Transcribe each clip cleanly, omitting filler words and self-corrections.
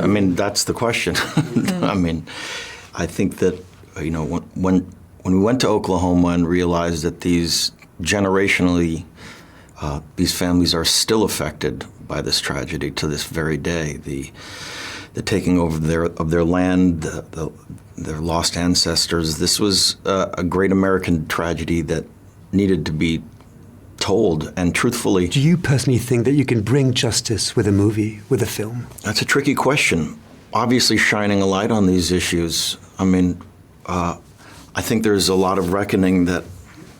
I mean, that's the question. I mean, I think that, you know, when we went to Oklahoma and realized that generationally, these families are still affected by this tragedy to this very day. The taking over of their land, their lost ancestors. This was a great American tragedy that needed to be told, and truthfully. Do you personally think that you can bring justice with a movie, with a film? That's a tricky question. Obviously, shining a light on these issues. I mean, I think there's a lot of reckoning that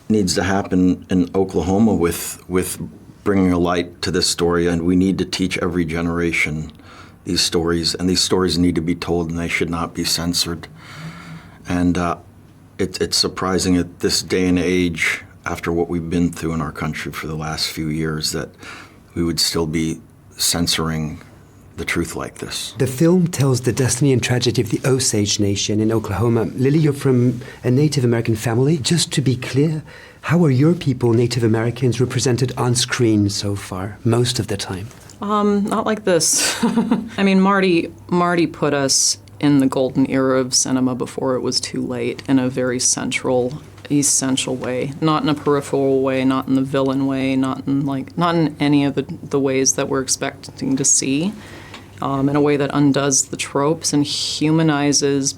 needs to happen in Oklahoma with bringing a light to this story, and we need to teach every generation these stories, and these stories need to be told, and they should not be censored. And it's surprising at this day and age, after what we've been through in our country for the last few years, that we would still be censoring the truth like this. The film tells the destiny and tragedy of the Osage Nation in Oklahoma. Lily, you're from a Native American family. Just to be clear, how are your people, Native Americans, represented on screen so far, most of the time? Not like this. I mean, Marty put us in the golden era of cinema before it was too late in a very essential way, not in a peripheral way, not in the villain way, not in any of the ways that we're expecting to see, in a way that undoes the tropes and humanizes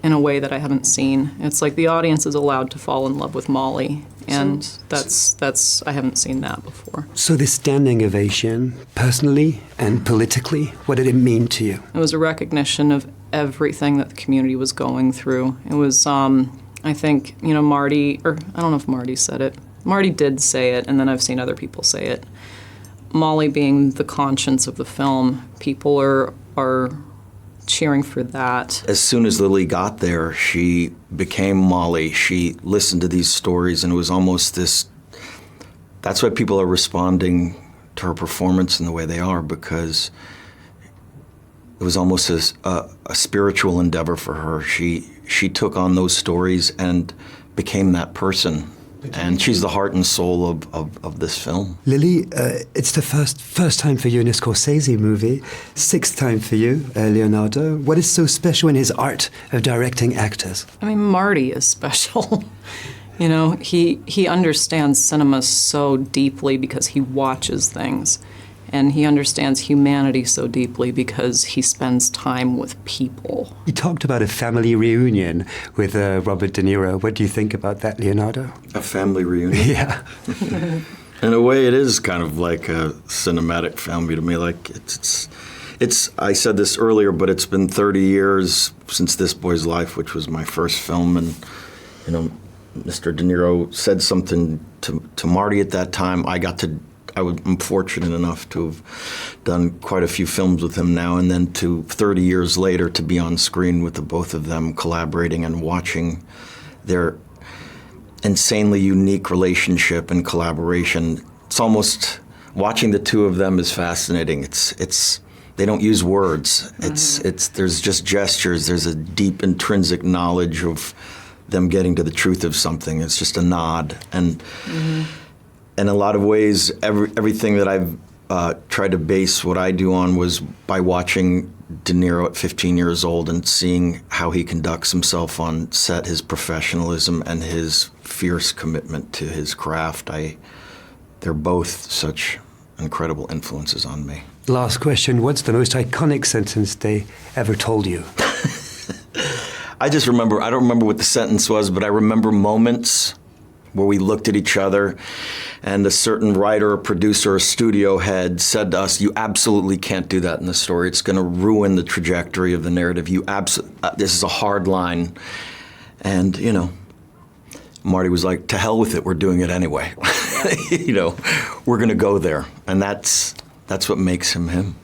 in a way that I haven't seen. It's like the audience is allowed to fall in love with Molly, and that's I haven't seen that before. So this standing ovation, personally and politically, what did it mean to you? It was a recognition of everything that the community was going through. It was, I think, you know, Marty, or I don't know if Marty said it. Marty did say it, and then I've seen other people say it. Molly being the conscience of the film, people are cheering for that. As soon as Lily got there, she became Molly. She listened to these stories, and it was almost this. That's why people are responding to her performance in the way they are, because it was almost a spiritual endeavor for her. She took on those stories and became that person. And she's the heart and soul of this film. Lily, it's the first time for you in a Scorsese movie, sixth time for you, Leonardo. What is so special in his art of directing actors? I mean, Marty is special. You know, he understands cinema so deeply because he watches things. And he understands humanity so deeply because he spends time with people. You talked about a family reunion with Robert De Niro. What do you think about that, Leonardo? A family reunion? Yeah. In a way, it is kind of like a cinematic family to me. Like it's. I said this earlier, but it's been 30 years since This Boy's Life, which was my first film, and you know, Mr. De Niro said something to Marty at that time. I'm fortunate enough to have done quite a few films with him now, and then 30 years later to be on screen with the both of them collaborating and watching their insanely unique relationship and collaboration. It's almost, watching the two of them is fascinating. It's they don't use words. There's just gestures. There's a deep intrinsic knowledge of them getting to the truth of something. It's just a nod. And in a lot of ways, everything that I've tried to base what I do on was by watching De Niro at 15 years old and seeing how he conducts himself on set, his professionalism and his fierce commitment to his craft. They're both such incredible influences on me. Last question, what's the most iconic sentence they ever told you? I don't remember what the sentence was, but I remember moments where we looked at each other and a certain writer or producer or studio head said to us, "You absolutely can't do that in the story. It's going to ruin the trajectory of the narrative. This is a hard line." And, you know, Marty was like, "To hell with it, we're doing it anyway." You know, we're going to go there. And that's what makes him him.